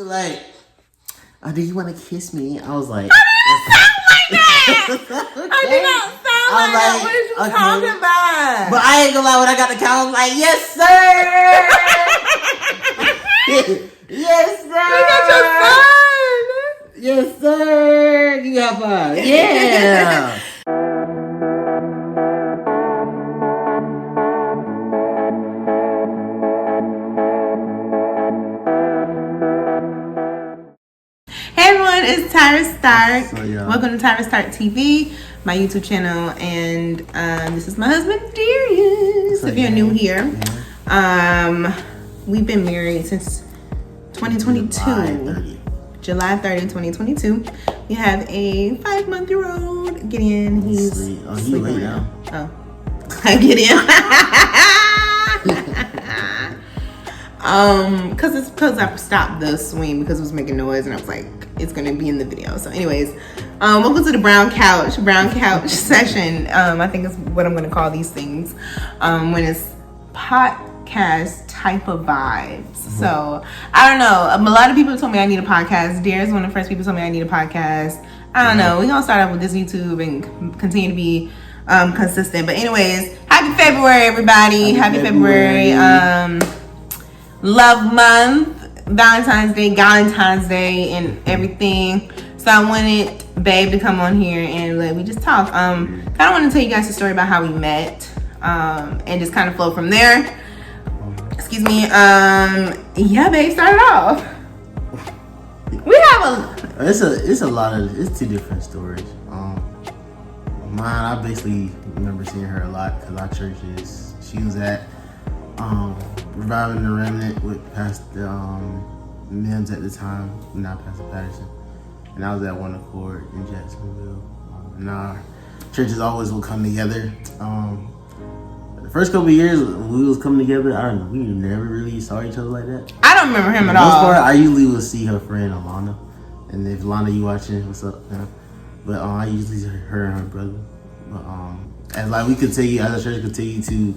like, "Oh, do you want to kiss me?" I was like, I did not sound like that. What are you talking about? But I ain't gonna lie, when I got the count, I was like, "Yes, sir." Yes, sir. You got your son. Yes, sir. You got fun. Yeah. Hey everyone, it's Tyra Stark. So, yeah. Welcome to Tyra Stark TV, my YouTube channel, and this is my husband Darius. If you're new here, we've been married since 2022. July 30, 2022. We have a 5-month-old Gideon. He's sleeping now. Oh, Gideon. Because I stopped the swing because it was making noise, and I was like, it's gonna be in the video. So, anyways, welcome to the brown couch session. I think is what I'm gonna call these things when it's podcast type of vibes. Mm-hmm. So I don't know. A lot of people told me I need a podcast. Darius, one of the first people told me I need a podcast. I don't know. We're gonna start off with this YouTube and continue to be consistent. But anyways, happy February, everybody. Happy February. Love month, Valentine's Day, and everything. So I wanted Babe to come on here and let me just talk. Kind of want to tell you guys a story about how we met, and just kind of flow from there. Excuse me. Yeah, Babe, start it off. We have it's two different stories. Mine, I basically remember seeing her a lot because our churches. She was at Reviving the Remnant with Pastor Mims at the time, not Pastor Patterson, and I was at One Accord in Jacksonville. And our churches always will come together. The first couple of years we was coming together, I don't know, we never really saw each other like that. I don't remember him at all. Most part, I usually would see her friend Alana, and if Alana, you watching, what's up, man? But I usually see her and her brother. But as like we continue, as the church continue to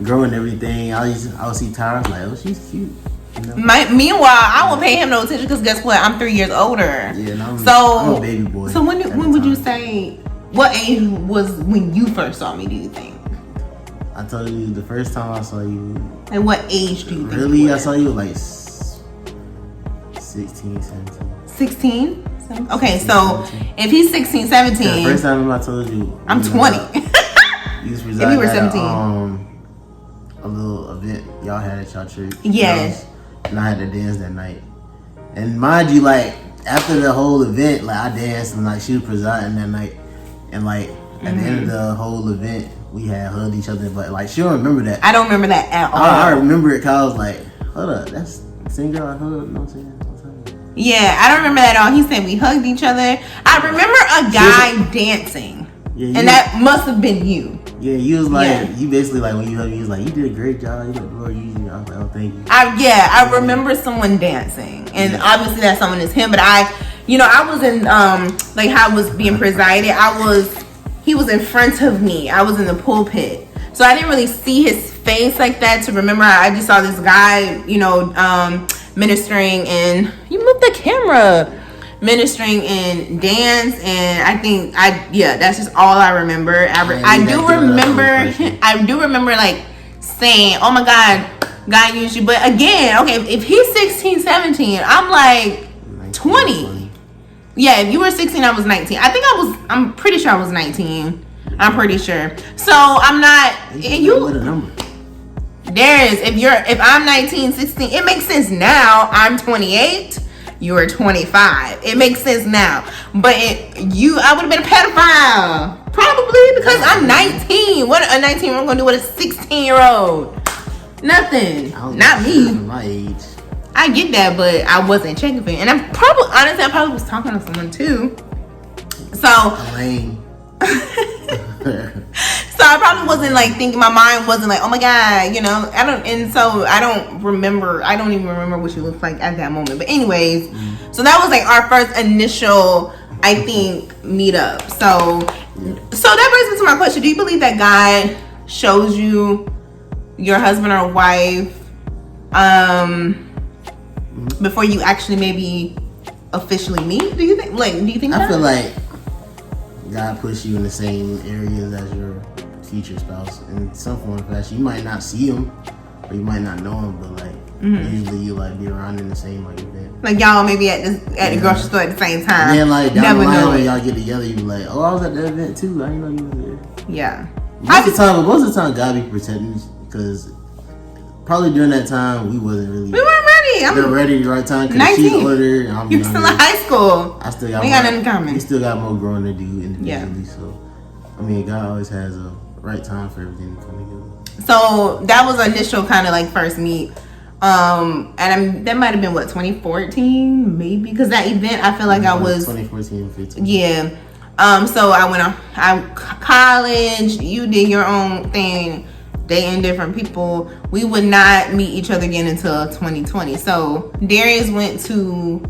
grow and everything, I would see Tyra, I was like, oh, she's cute. You know? Meanwhile, I won't pay him no attention because guess what? I'm 3 years older. Yeah, and I'm a baby boy. So when would you say, what age was when you first saw me, do you think? I told you the first time I saw you. And what age do you think? Really, I saw you like 16, 17. 16? Okay, so 17. If he's 16, 17. Yeah, the first time I told you. I'm 20. You if you were 17. A little event y'all had at y'all church. Yes. And I had to dance that night. And mind you, like, after the whole event, like, I danced and, like, she was presiding that night. And, like, at the end of the whole event, we had hugged each other. But, like, she don't remember that. I don't remember that at all. I remember it because I was like, hold up, that's the same girl I hugged. You know what I'm saying? Yeah, I don't remember that at all. He said we hugged each other. I remember a guy dancing. Yeah, and that must have been you. Yeah, you was like, you basically like when you hugged me, you was like, you did a great job. You like, Lord, you. I was like, oh, thank you. I remember someone dancing, and obviously that someone is him. But I was in like how I was being presided. He was in front of me. I was in the pulpit, so I didn't really see his face like that to remember. I just saw this guy, ministering, and you moved the camera. Ministering and dance, and I think that's just all I remember. I do remember like saying, oh my God, God used you. But again, okay, if he's 16, 17, I'm like 20. Yeah, if you were 16, I was 19. I'm pretty sure I was 19. I'm pretty sure. So I'm not, if I'm 19, 16, it makes sense now. I'm 28. You were 25. It makes sense now. But I would have been a pedophile. Probably because I'm 19. What a 19-year-old gonna do with a 16-year-old? Nothing. Not me. My age. I get that, but I wasn't checking for it. And I probably was talking to someone too. So So I probably wasn't like thinking, my mind wasn't like, oh my God, I don't even remember what she looked like at that moment. But anyways, so that was like our first initial, I think, meetup. So that brings me to my question. Do you believe that God shows you your husband or wife before you actually maybe officially meet? Do you think? I feel like God puts you in the same areas as your future spouse in some form of fashion. You might not see him, or you might not know him, but like usually you like be around in the same like event. Like y'all maybe at the grocery store at the same time. And then like down the line when y'all get together, you be like, oh, I was at that event too. I didn't know you were there. Yeah. Most of the time, God be protecting us because probably during that time we wasn't really. We weren't ready. They're ready at the right time because 19. she's older and I'm You're still in high school. I still got we got nothing in common. We still got more growing to do individually. Yeah. So, I mean, God always has a right time for everything to come together. So that was initial kind of like first meet. And that might have been what 2014 maybe because that event I feel like I was 2014 15. Yeah. So I went on college. You did your own thing, dating different people. We would not meet each other again until 2020. So Darius went to.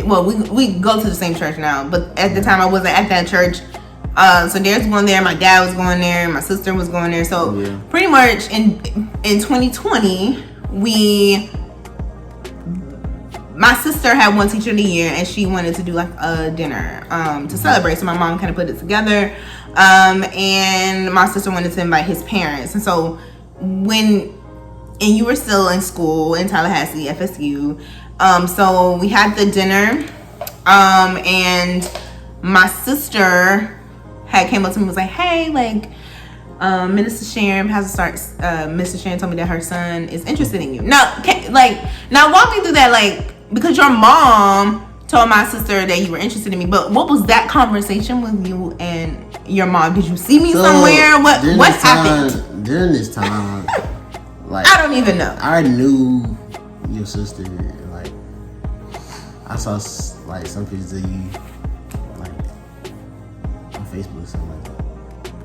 Well, we go to the same church now, but at the time I wasn't at that church. So Darius was going there. My dad was going there. My sister was going there. So pretty much in 2020 my sister had one teacher of the year and she wanted to do like a dinner to celebrate. So my mom kind of put it together. And my sister wanted to invite his parents. And so you were still in school in Tallahassee, FSU. So we had the dinner. And my sister had came up to me and was like, hey, like, Minister Sharon has to start. Mr. Sharon told me that her son is interested in you. Now walk me through that, like, because your mom told my sister that you were interested in me. But what was that conversation with you and your mom? Did you see me somewhere? What happened during this time? Like, I don't even know. I knew your sister. Like, I saw like some pictures of you, like on Facebook or something like that.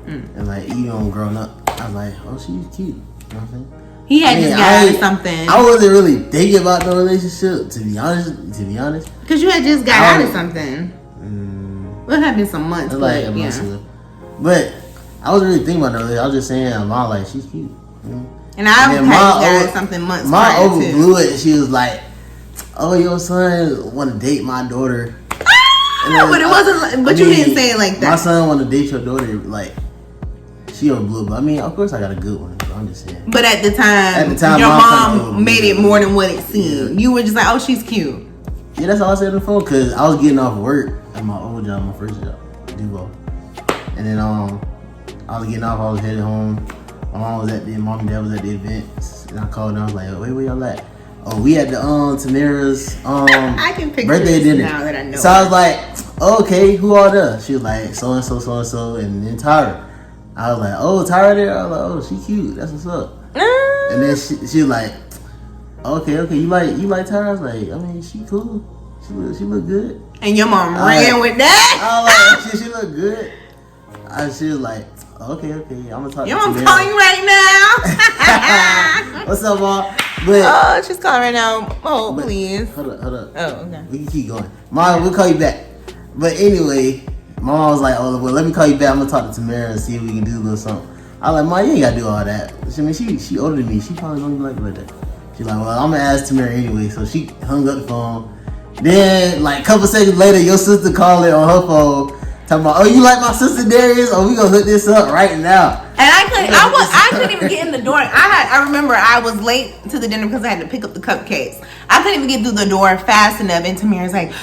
And like even growing up, I was like, oh, she's cute. You know what I'm saying? He had just got out of something. I wasn't really thinking about the relationship, to be honest. Because you had just got out of something. Well, it had been some months. Like a month ago. But I wasn't really thinking about the relationship. I was just saying, Mom, like, she's cute. And I had got out of something months Mom overblew it. She was like, oh, your son want to date my daughter. But it wasn't. But you didn't say it like that. My son want to date your daughter. Like, she overblew. But I mean, of course, I got a good one. So I'm just saying. But at the time your mom made it more than what it seemed. You were just like, oh, she's cute. Yeah, that's all I said on the phone. Cause I was getting off work at my old job, my first job, Duval. And then I was getting off. I was headed home. My mom and dad was at the event. And I called and I was like, wait, where y'all at? Oh, we at the Tamara's I can picture birthday dinner. Now that I know. So I was like, oh, okay, who all there? She was like, so and so, and then Tyra. I was like, oh, Tyra there. I was like, oh, she cute. That's what's up. And then she was like, okay, you like Tyra? I was like, I mean, she cool. She look good. And your mom ran with that. I was like, she look good. She was like, okay, I'm gonna talk. Your mom's calling right now. What's up, Mom? But, she's calling right now. Oh, please. Hold up. Oh, okay. We can keep going. Mom, we'll call you back. But anyway, my mom was like, oh, well, let me call you back. I'm gonna talk to Tamara and see if we can do a little something. I was like, Mom, you ain't gotta do all that. I mean, she older than me. She probably don't even like that. She's like, well, I'm gonna ask Tamara anyway. So she hung up the phone. Then, like, a couple seconds later, your sister called it on her phone. Talking about, oh, you like my sister Darius? Oh, we gonna hook this up right now. And I couldn't even get in the door. I remember I was late to the dinner because I had to pick up the cupcakes. I couldn't even get through the door fast enough. And Tamara's like,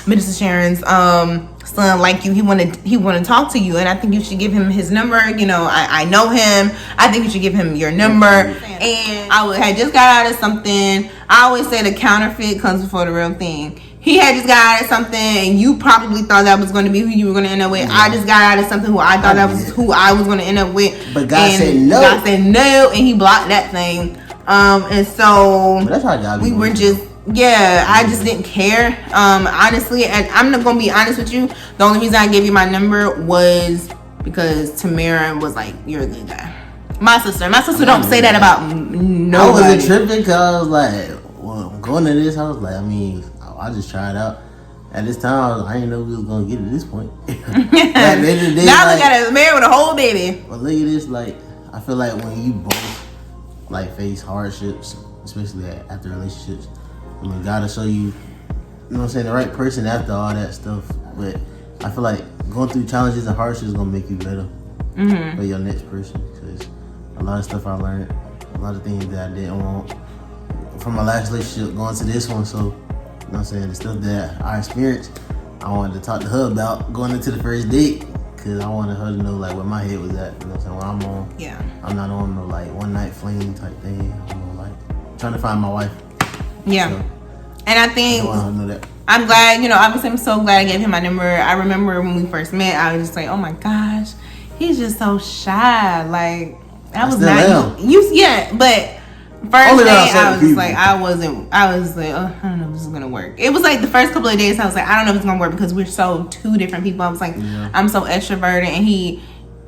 Minister Sharon's son like you. He wanted to talk to you, and I think you should give him his number. I know him. I think you should give him your number. And I had just got out of something. I always say the counterfeit comes before the real thing. He had just got out of something, and you probably thought that was going to be who you were going to end up with. Yeah. I just got out of something who I thought that was who I was going to end up with. But God said no. God said no, and He blocked that thing. And so that's how God we were just, I just didn't care. Honestly, and I'm not going to be honest with you. The only reason I gave you my number was because Tamara was like, "You're a good guy." My sister don't say that about nobody. I wasn't tripping because I was like, well, going to this, I was like, I mean, I just tried out. At this time, I didn't know we was gonna get to this point. Now look at us, married with a whole baby. But look at this, like, I feel like when you both like face hardships especially after relationships. I mean, God will show you, you know what I'm saying, the right person after all that stuff. But I feel like going through challenges and hardships is gonna make you better for your next person. Because a lot of stuff I learned, a lot of things that I didn't want from my last relationship going to this one. So, you know what I'm saying, the stuff that I experienced, I wanted to talk to her about going into the first date. Cause I wanted her to know like where my head was at. You know what I'm saying? When I'm on, I'm not on no like one night fling type thing. I'm on like trying to find my wife. Yeah. So, and I think I want her to know that. I'm glad, you know, obviously I'm so glad I gave him my number. I remember when we first met, I was just like, oh my gosh, he's just so shy. Like I was not used, but first day I was like, I was like, oh, I don't know if this is gonna work. It was like the first couple of days I was like, I don't know if it's gonna work because we're so two different people. I was like, I'm so extroverted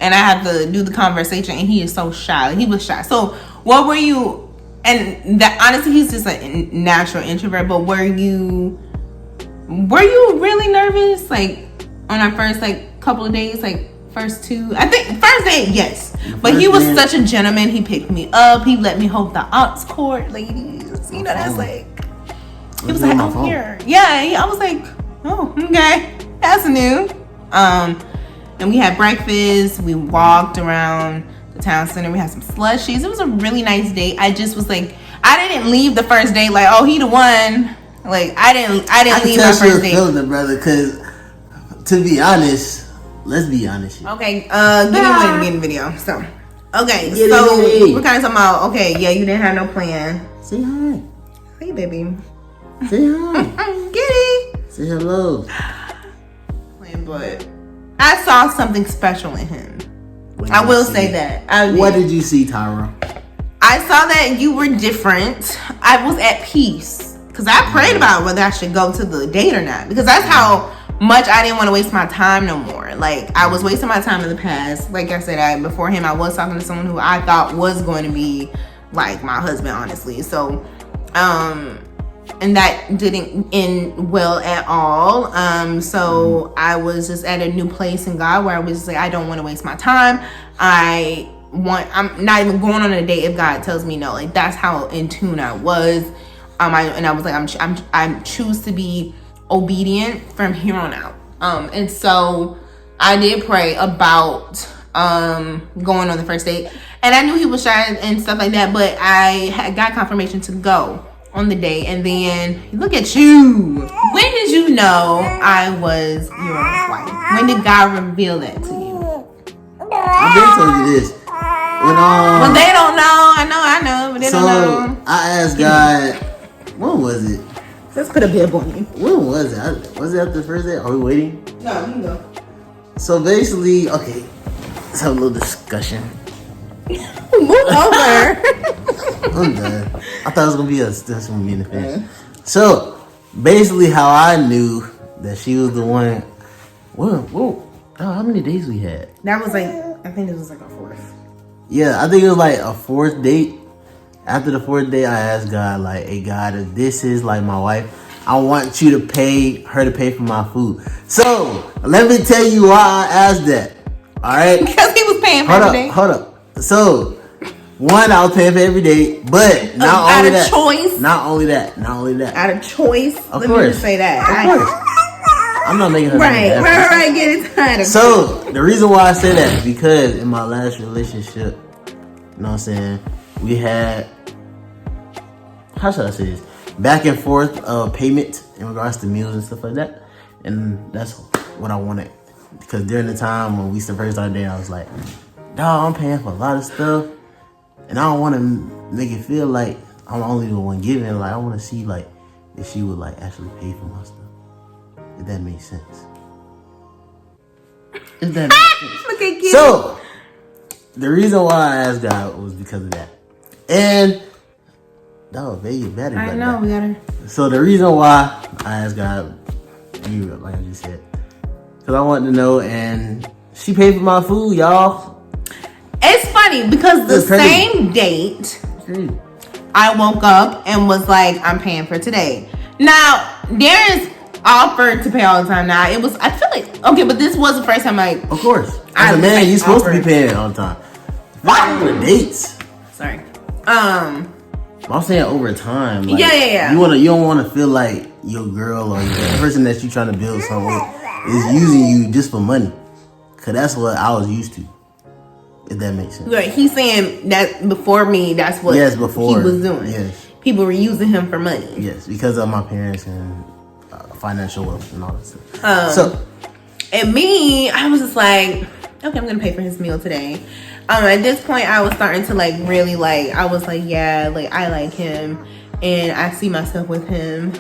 and I have to do the conversation and he is so shy. He was shy. So what were you, and that honestly he's just a natural introvert, but were you really nervous like on our first like couple of days, like first two? I think first day, yes. But he was such a gentleman. He picked me up. He let me hold the aux cord, ladies. You know, that's like, he was like, oh, here. Yeah, I was like, oh, okay. That's new. And we had breakfast. We walked around the town center. We had some slushies. It was a really nice day. I just was like, I didn't leave the first day like, oh, he the one. Like, I didn't leave my first day. Feeling it, brother, because to be honest, let's be honest here. Okay, give me one to be in the video. So, okay, so we're kind of talking about, okay, yeah, you didn't have no plan. Say hi. Hey, baby. Say hi. Giddy. Say hello. But I saw something special in him. I will say that. What did you see, Tyra? I saw that you were different. I was at peace. Because I prayed about whether I should go to the date or not. Because that's how much I didn't want to waste my time no more. Like, I was wasting my time in the past. Like I said, before him, I was talking to someone who I thought was going to be, like, my husband, honestly. So, and that didn't end well at all. So I was just at a new place in God where I was just like, I don't want to waste my time. I'm not even going on a date if God tells me no. Like, that's how in tune I was. I was like, I choose to be obedient from here on out. And so I did pray about going on the first date, and I knew he was shy and stuff like that, but I got confirmation to go on the date. And then look at you. When did you know I was your wife? When did God reveal that to you? I've been telling you this. Well, they don't know. I know, but they don't know. I asked God. When was it? Let's put a bib on you. When was it? Was it after the first day? Are we waiting? No, you can go. So basically, okay, let's have a little discussion. Move over. I'm done. I thought it was gonna be a discussion with me in the finish. So basically, how I knew that she was the one. Whoa! How many days we had? That was like, I think this was like our fourth. Yeah, I think it was like a fourth date. After the fourth day, I asked God, like, hey, God, if this is like my wife, I want you to pay for my food. So, let me tell you why I asked that. All right? Because he was paying for every day. Hold up. So, one, I was paying for every day, but not only that. Not only that. Out of choice? Of Let course. me just say that. Of course. I'm not making her Right, get it tired of So, the reason why I say that is because in my last relationship, you know what I'm saying, we had, how should I say this? Back and forth payment in regards to meals and stuff like that. And that's what I wanted. Because during the time when we first started dating, I was like, dawg, I'm paying for a lot of stuff. And I don't want to make it feel like I'm only the one giving. Like, I want to see, like, if she would, like, actually pay for my stuff. If that makes sense. If that makes sense. Look at you. So, the reason why I asked God was because of that. And dog, baby, better. I know, we gotta. So the reason why I asked God, like I just said, because I wanted to know, and she paid for my food, y'all. It's funny because the same date, I woke up and was like, I'm paying for today. Now, Darren's offered to pay all the time. Now, I feel like, okay, but this was the first time, like, of course, as a man, you're supposed to be paying all the time. Not on the dates. Sorry. I'm saying over time. Like, Yeah. You don't want to feel like your girl or the person that you trying to build something with is using you just for money. Cause that's what I was used to. If that makes sense. Right. He's saying that before me, that's what he was doing. Yes. People were using him for money. Yes, because of my parents and financial wealth and all that stuff. And me, I was just like, okay, I'm gonna pay for his meal today. At this point, I was starting to like really like. I was like, yeah, like I like him, and I see myself with him.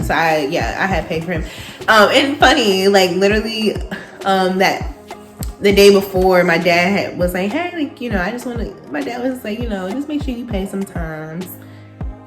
So I had paid for him. And funny, like literally, that. The day before, my dad was like, hey, like, you know, I just want to, my dad was like, you know, just make sure you pay sometimes.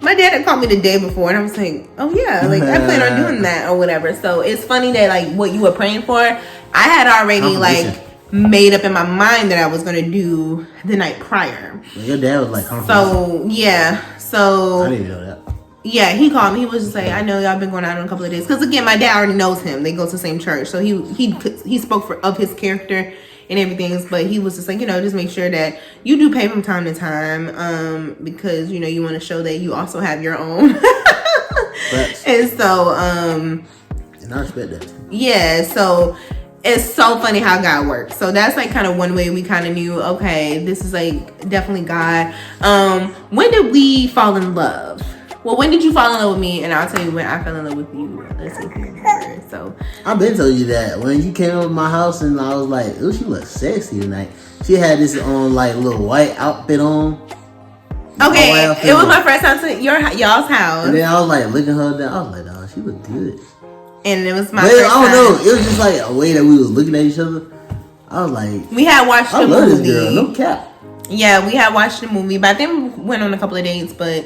My dad had called me the day before, and I was like, oh, yeah, like, I plan on doing that or whatever. So it's funny that, like, what you were praying for, I had already, like, made up in my mind that I was going to do the night prior. Your dad was like, so, yeah. So, I didn't know that. Yeah, he called me. He was just like, I know y'all been going out on a couple of days. Because, again, my dad already knows him. They go to the same church. So he spoke of his character and everything. But he was just like, you know, just make sure that you do pay from time to time. Because, you know, you want to show that you also have your own. And so... and I respect that. Yeah, so... It's so funny how God works. So that's like kind of one way we kind of knew, okay, this is like definitely God. When did we fall in love? Well, when did you fall in love with me? And I'll tell you when I fell in love with you. Let's see if you remember. So I've been telling you that when you came over my house and I was like, oh, she looks sexy tonight. She had this on like little white outfit on. Okay, it was my first time to y'all's house. And then I was like looking her down. I was like, oh, she looked good. And it was my first time. I don't know. It was just like a way that we was looking at each other. I was like, we had watched the movie. I love this girl. No cap. Yeah, we had watched the movie, but I think we went on a couple of dates, but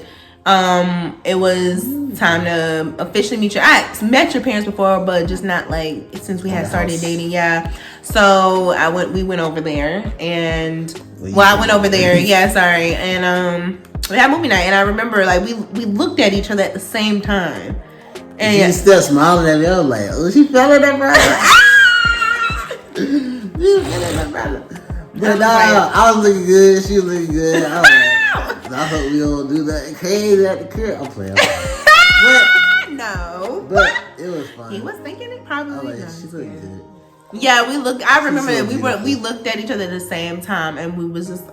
it was time to officially meet you. I met your parents before, but just not like since we had started dating. Yeah, so we went over there, and I went over there. Yeah, sorry, and we had movie night, and I remember like we looked at each other at the same time. And she still smiling at me. I was like, oh, she fell in that brother. But I was looking good. She was looking good. I hope we don't do that crazy at the crib. I'm playing. But it was fun. He was thinking it probably. She looked good. Yeah, we looked. I remember that we looked at each other at the same time, and we was just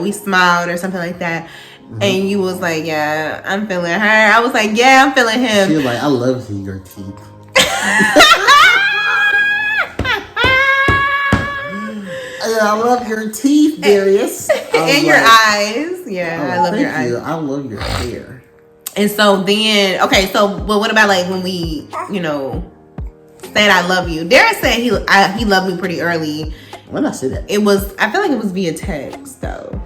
we smiled or something like that. Mm-hmm. And you was like, yeah, I'm feeling her. I was like, yeah, I'm feeling him. She was like, I love seeing your teeth. I love your teeth, Darius. And your eyes. Yeah, I love your eyes. I love your hair. And so then, okay, so but what about like when we, you know, said I love you? Darius said he loved me pretty early. When I said that, I feel like it was via text though.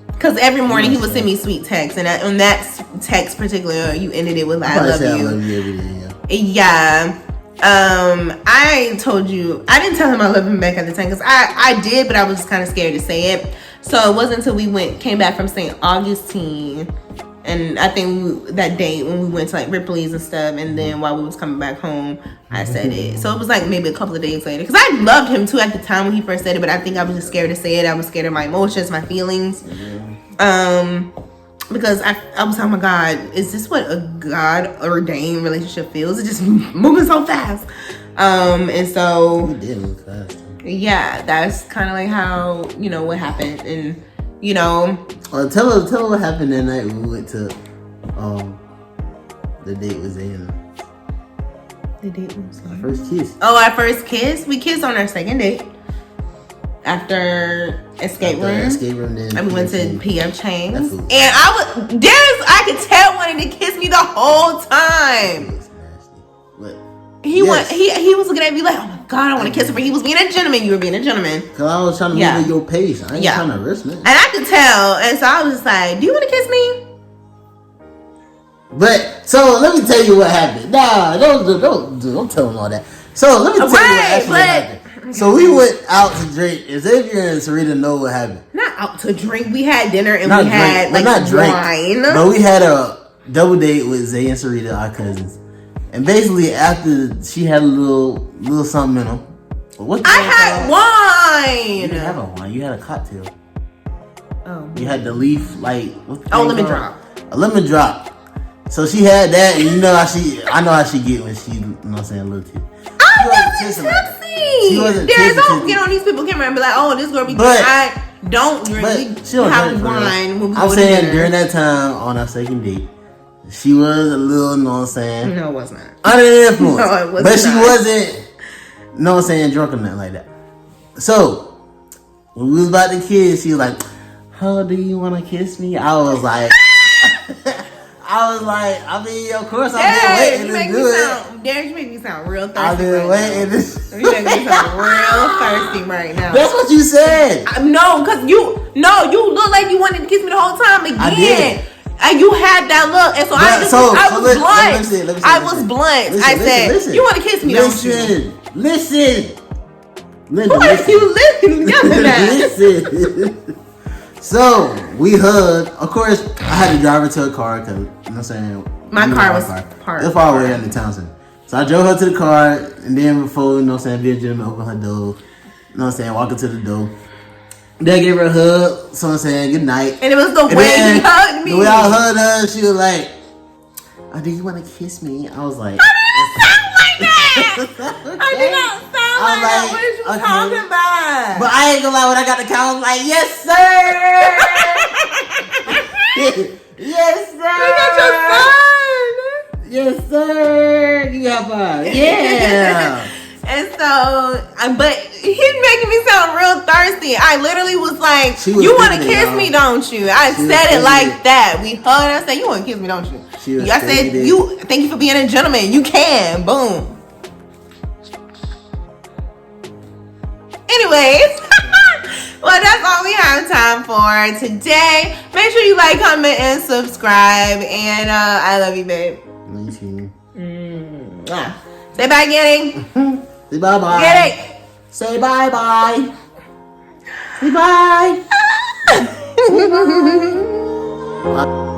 Because every morning he would send me sweet texts, and on that text particular, you ended it with "I love you." I love you every day. Yeah. I told you I didn't tell him I love him back at the time because I did, but I was just kind of scared to say it. So it wasn't until we came back from St. Augustine, and I think that day when we went to like Ripley's and stuff, and then while we was coming back home, I said it. So it was like maybe a couple of days later because I loved him too at the time when he first said it, but I think I was just scared to say it. I was scared of my emotions, my feelings. Because I was like, oh my God, is this what a God ordained relationship feels? It's just moving so fast. And so it did move fast. Yeah, that's kind of like how, you know, what happened. And, you know, tell her what happened that night when we went to the date with Zayna. The date was our first kiss. Oh, our first kiss? We kissed on our second date. After escape room, then and we went to PF Chang's, and I could tell wanting to kiss me the whole time. He was looking at me like, oh my God, I want to kiss her, but he was being a gentleman. You were being a gentleman. Cause I was trying to move at your pace. I ain't trying to risk it. And I could tell, and so I was just like, do you want to kiss me? But so let me tell you what happened. Nah, don't tell him all that. So let me tell you what actually happened. So we went out to drink. Xavier and Sarita know what happened. Not out to drink. We had dinner and we had wine. But we had a double date with Zay and Sarita, our cousins. And basically after she had a little something in them. I had wine. You didn't have a wine. You had a cocktail. Oh. You had the leaf, like, what's the Oh, thing lemon called? drop. A lemon drop. So she had that, and you know how I know how she get when she, you know what I'm saying, a little kid. I wasn't tipsy. She wasn't There's tipsy. don't get on these people's camera and be like, oh, this girl be But- drunk. I don't really She don't have drink for real. wine when we I'm go to saying dinner. during that time on our second date, she was a little, you know what I'm saying, No, it was not. under the influence. No, it was but she not. wasn't, you know what I'm saying, drunk or nothing like that. So, when we was about to kiss, she was like, how do you want to kiss me? I was like, I mean, of course I've been waiting to do it. Darren, you make me sound real thirsty. I've been waiting to You make me sound real thirsty right now. That's what you said. No, because you look like you wanted to kiss me the whole time again. I did. And you had that look, and so I was blunt. I was blunt. I said, "You want to kiss me, don't you?" Listen, Linda, Who are you listening at? listen. So we hugged. Of course, I had to drive her to a car because, you know what I'm saying, My car was parked. It was far away in the town center. So I drove her to the car, and then before, you know what I'm saying, be a gentleman, open her door. You know what I'm saying, walking to the door. Then I gave her a hug, so I'm saying, good night. And it was the way he hugged me. The way I hugged her, she was like, oh, do you want to kiss me? I was like, I did not sound like that. What is you talking about? But I ain't gonna lie, when I got the car, I was like, yes, sir. Yes, sir. You got your son. Yes, sir. You got mine. Yeah. And so, but he's making me sound real thirsty. I literally was like, Was you want to thinking it, kiss y'all. me, don't you? I said it like that. We hugged. I said, you want to kiss me, don't you? I said, thank you for being a gentleman. You can. Boom. Anyways, well, that's all we have time for today. Make sure you like, comment, and subscribe. And I love you, babe. Me too. Say bye, Getting. Say bye-bye. Get it. Say bye-bye. Say bye. Say bye.